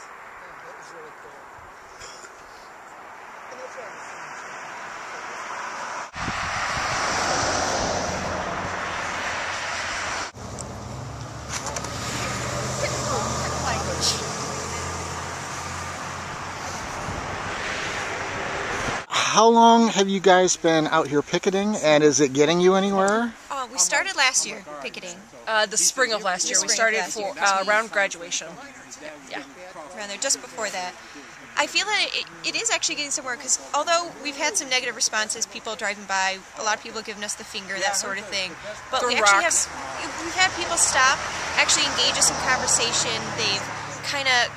That was really cool. And that's right. How long have you guys been out here picketing, and is it getting you anywhere? We started last year picketing. The spring of last year. We started for around graduation. Yeah. Around there, just before that. I feel that it is actually getting somewhere, because although we've had some negative responses, people driving by, a lot of people giving us the finger, that sort of thing. But we actually we've had people stop, actually engage us in conversation. They've kind of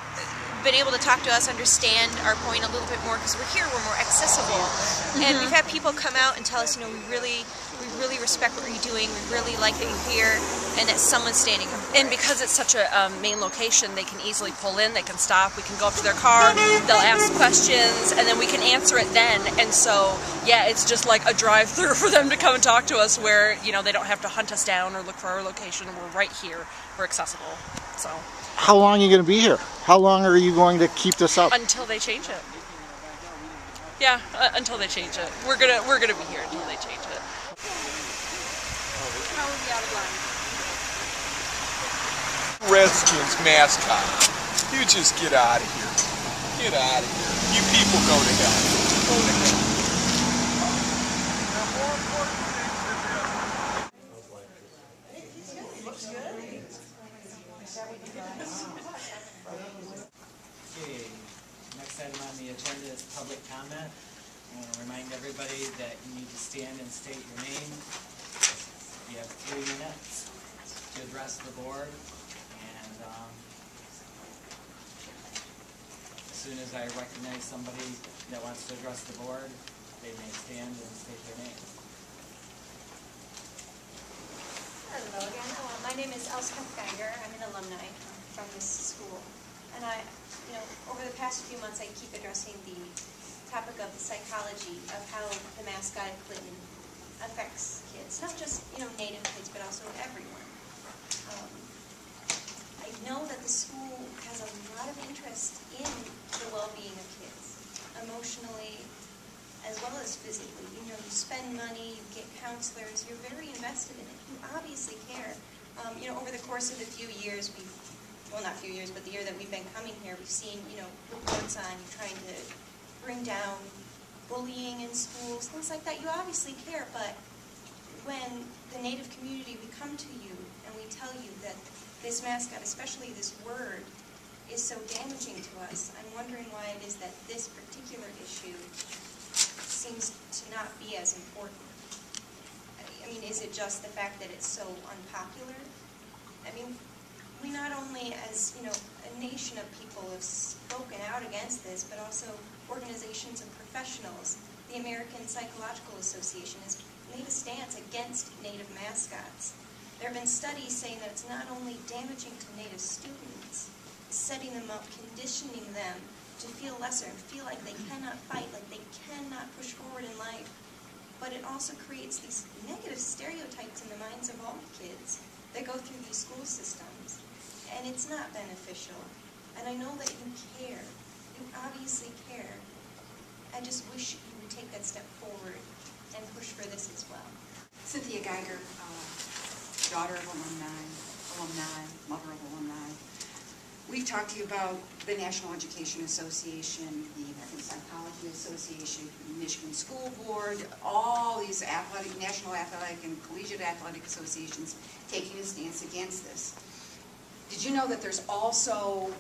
been able to talk to us, understand our point a little bit more, because we're here, we're more accessible. And we've had people come out and tell us, we really respect what you're doing, we really like that you're here, and that someone's standing up. And because it's such a main location, they can easily pull in, they can stop, we can go up to their car, they'll ask questions, and then we can answer it then. And so, yeah, it's just like a drive-through for them to come and talk to us, where, they don't have to hunt us down or look for our location. We're right here, we're accessible, so. How long are you going to be here? How long are you going to keep this up? Until they change it. Yeah, until they change it. We're gonna be here until they change it. Probably out of line. Redskins mascot. You just get out of here. Get out of here. You people go to hell. Go to hell. Okay, next item on the agenda is public comment. I want to remind everybody that you need to stand and state your name. You have 3 minutes to address the board, and as soon as I recognize somebody that wants to address the board, they may stand and state their name. Hello again. My name is Elsa Geiger. I'm an alumni from this school. And over the past few months, I keep addressing the topic of the psychology of how the mascot of Clinton affects kids. Not just, Native kids, but also everyone. I know that the school has a lot of interest in the well-being of kids, emotionally as well as physically. You spend money, you get counselors, you're very invested in it. You obviously care. Over the course of the few years, not few years, but the year that we've been coming here, we've seen, reports on you trying to bring down bullying in schools, things like that. You obviously care, but when the Native community, we come to you and we tell you that this mascot, especially this word, is so damaging to us, I'm wondering why it is that this particular issue seems to not be as important. I mean, is it just the fact that it's so unpopular? I mean, we not only as, a nation of people have spoken out against this, but also organizations and professionals. The American Psychological Association has made a stance against Native mascots. There have been studies saying that it's not only damaging to Native students, setting them up, conditioning them to feel lesser and feel like they cannot fight, like they cannot push forward in life, but it also creates these negative stereotypes in the minds of all kids that go through these school systems. And it's not beneficial. And I know that you care. You obviously care. I just wish you would take that step forward and push for this as well. Cynthia Geiger, daughter of alumni, mother of alumni. We've talked to you about the National Education Association, the American Psychology Association, the Michigan School Board, all these national athletic and collegiate athletic associations taking a stance against this. Did you know that there's also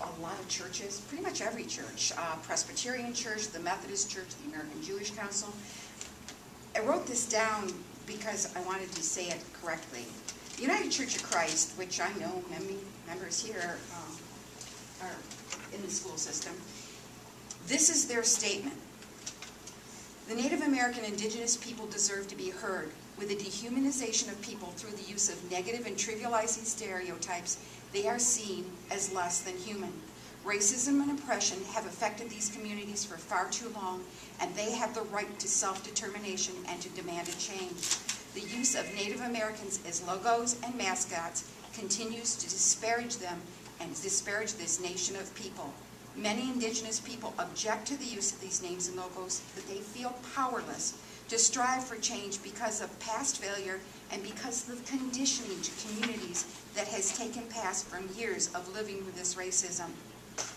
a lot of churches, pretty much every church, Presbyterian Church, the Methodist Church, the American Jewish Council. I wrote this down because I wanted to say it correctly. The United Church of Christ, which I know many members here are in the school system, this is their statement. The Native American indigenous people deserve to be heard. With the dehumanization of people through the use of negative and trivializing stereotypes, they are seen as less than human. Racism and oppression have affected these communities for far too long, and they have the right to self-determination and to demand a change. The use of Native Americans as logos and mascots continues to disparage them and disparage this nation of people. Many indigenous people object to the use of these names and logos, that they feel powerless to strive for change because of past failure and because of the conditioning to communities that has taken place from years of living with this racism.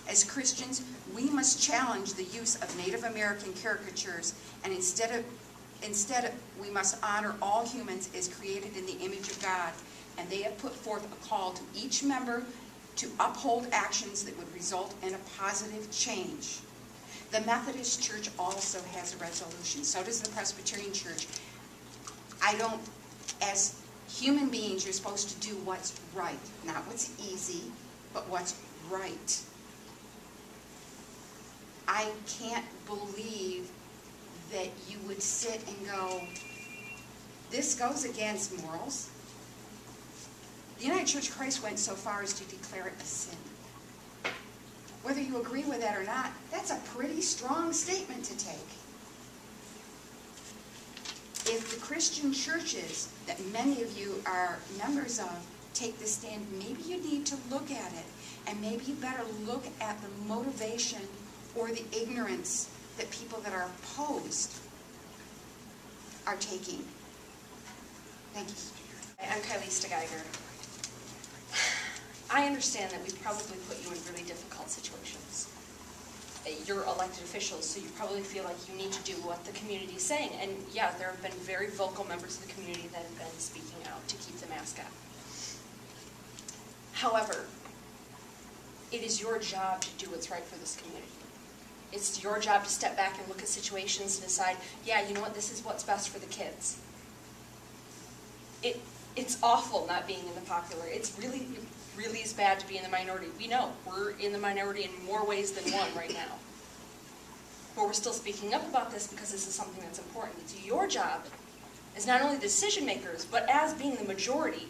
As Christians, we must challenge the use of Native American caricatures, and instead we must honor all humans as created in the image of God. And they have put forth a call to each member to uphold actions that would result in a positive change. The Methodist Church also has a resolution. So does the Presbyterian Church. As human beings, you're supposed to do what's right. Not what's easy, but what's right. I can't believe that you would sit and go, this goes against morals. The United Church of Christ went so far as to declare it a sin. Whether you agree with that or not, that's a pretty strong statement to take. If the Christian churches that many of you are members of take this stand, maybe you need to look at it, and maybe you better look at the motivation or the ignorance that people that are opposed are taking. Thank you. I'm Kylie Stegeiger. I understand that we've probably put you in really difficult situations. You're elected officials, so you probably feel like you need to do what the community is saying. And yeah, there have been very vocal members of the community that have been speaking out to keep the mascot. However, it is your job to do what's right for this community. It's your job to step back and look at situations and decide, yeah, you know what, this is what's best for the kids. It's awful not being in the popular. It really is bad to be in the minority. We know we're in the minority in more ways than one right now. But we're still speaking up about this because this is something that's important. It's your job as not only the decision makers, but as being the majority,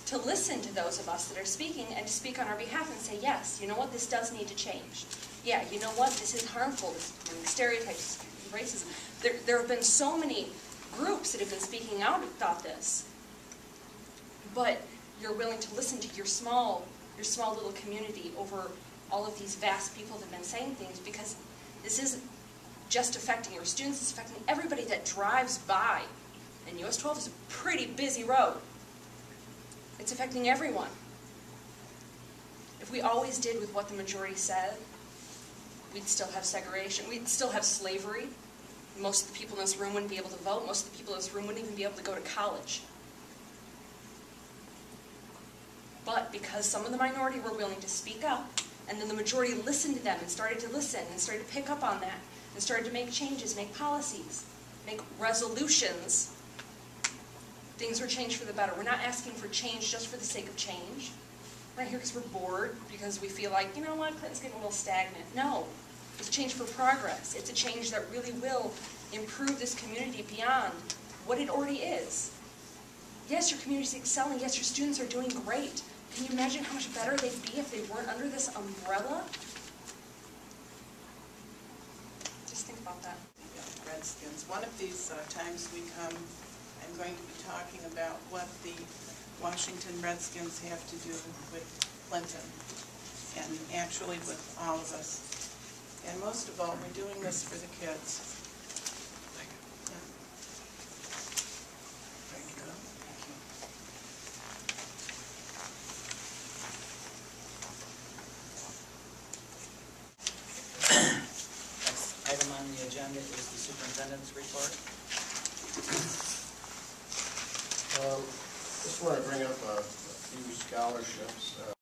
to listen to those of us that are speaking and to speak on our behalf and say, yes, you know what, this does need to change. Yeah, you know what, this is harmful, this stereotypes, racism. There have been so many groups that have been speaking out about this, but you're willing to listen to your small little community over all of these vast people that have been saying things, because this isn't just affecting your students, it's affecting everybody that drives by. And US 12 is a pretty busy road. It's affecting everyone. If we always did with what the majority said, we'd still have segregation, we'd still have slavery. Most of the people in this room wouldn't be able to vote. Most of the people in this room wouldn't even be able to go to college. But because some of the minority were willing to speak up, and then the majority listened to them and started to listen and started to pick up on that, and started to make changes, make policies, make resolutions, things were changed for the better. We're not asking for change just for the sake of change. We're not here because we're bored, because we feel like, you know what, Clinton's getting a little stagnant. No. It's a change for progress. It's a change that really will improve this community beyond what it already is. Yes, your community is excelling. Yes, your students are doing great. Can you imagine how much better they'd be if they weren't under this umbrella? Just think about that. Redskins. One of these times we come, I'm going to be talking about what the Washington Redskins have to do with Clinton, and actually with all of us. And most of all, we're doing this for the kids. Thank you. Yeah. Thank you. Next item on the agenda is the superintendent's report. Just want to bring up a few scholarships.